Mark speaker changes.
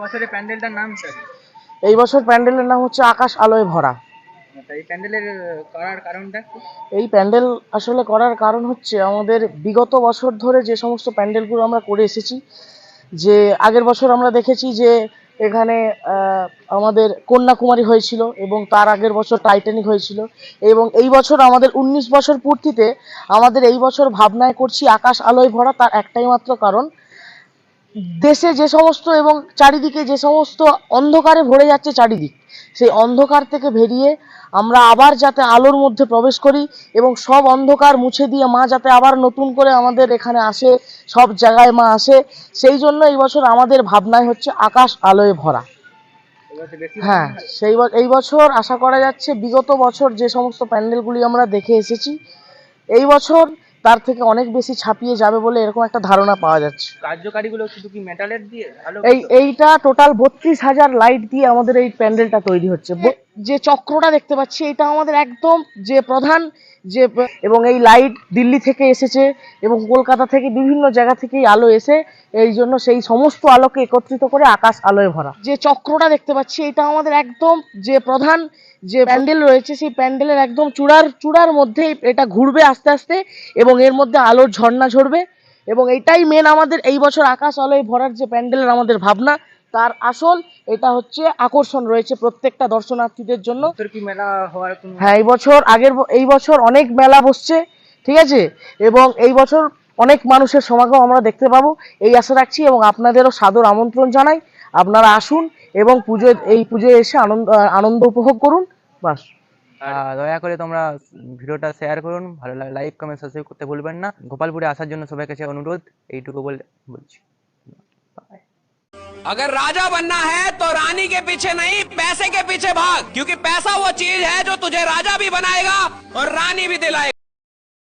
Speaker 1: বছরের প্যান্ডেলটার নাম স্যার?
Speaker 2: এই বছর প্যান্ডেলের নাম হচ্ছে আকাশ আলোয় ভরা।
Speaker 1: এই প্যান্ডেলের করার কারণটা কি?
Speaker 2: এই প্যান্ডেল আসলে করার কারণ হচ্ছে আমাদের বিগত বছর ধরে যে সমস্ত প্যান্ডেলগুলো আমরা করে এসেছি, যে আগের বছর আমরা দেখেছি যে এখানে আমাদের কন্যাকুমারী হয়েছিল এবং তার আগের বছর টাইটানিক হয়েছিল, এবং এই বছর আমাদের 19 বছর পূর্তিতে আমাদের এই বছর ভাবনায় করছি আকাশ আলোয় ভরা। তার একটাই মাত্র কারণ, দেশে যে সমস্ত এবং চারিদিকে যে সমস্ত অন্ধকারে ভরে যাচ্ছে চারিদিক, সেই অন্ধকার থেকে বেরিয়ে আমরা আবার যাতে আলোর মধ্যে প্রবেশ করি এবং সব অন্ধকার মুছে দিয়ে মা যাতে আবার নতুন করে আমাদের এখানে আসে, সব জায়গায় মা আসে, সেই জন্য এই বছর আমাদের ভাবনায় হচ্ছে আকাশ আলোয় ভরা। হ্যাঁ, এই বছর আশা করা যাচ্ছে বিগত বছর যে সমস্ত প্যান্ডেলগুলি আমরা দেখে এসেছি, এই বছর তার থেকে অনেক বেশি ছাপিয়ে যাবে বলে এরকম একটা ধারণা পাওয়া যাচ্ছে।
Speaker 1: কার্যকারীগুলো শুধু কি মেটালের দিয়ে
Speaker 2: এইটা টোটাল 32,000 লাইট দিয়ে আমাদের এই প্যান্ডেলটা তৈরি হচ্ছে। যে চক্রটা দেখতে পাচ্ছি এটা আমাদের একদম যে প্রধান যে, এবং এই লাইট দিল্লি থেকে এসেছে এবং কলকাতা থেকে বিভিন্ন জায়গা থেকেই আলো এসে এই জন্য সেই সমস্ত আলোকে একত্রিত করে আকাশ আলোয় ভরা। যে চক্রটা দেখতে পাচ্ছি এটা আমাদের একদম যে প্রধান যে প্যান্ডেল রয়েছে, সেই প্যান্ডেলের একদম চূড়ার মধ্যে এটা ঘুরবে আস্তে আস্তে এবং এর মধ্যে আলোর ঝর্ণা ঝরবে, এবং এটাই মেন আমাদের এই বছর আকাশ আলোয় ভরার যে প্যান্ডেলের আমাদের ভাবনা, তার আসল এটা হচ্ছে আকর্ষণ রয়েছে প্রত্যেকটা দর্শনার্থীদের জন্য।
Speaker 1: কি মেলা হওয়ার কোনো?
Speaker 2: হ্যাঁ, এই বছর অনেক মেলা বসছে, ঠিক আছে, এবং এই বছর অনেক মানুষের সমাগম আমরা দেখতে পাবো এই আশা রাখছি, এবং আপনাদেরও সাদর আমন্ত্রণ জানাই, আপনারা আসুন এবং এই পুজোয় এসে আনন্দ উপভোগ করুন। বাস।
Speaker 3: দয়া করে তোমরা ভিডিওটা শেয়ার করুন, ভালো লাগে লাইক কমেন্ট সাবস্ক্রাইব করতে ভুলবেন না। গোপালপুরে আসার জন্য সবার কাছে অনুরোধ, এইটুকু বলছি।
Speaker 4: अगर राजा बनना है तो रानी के पीछे नहीं पैसे के पीछे भाग, क्योंकि पैसा वो चीज है जो तुझे राजा भी बनाएगा और रानी भी दिलाएगा।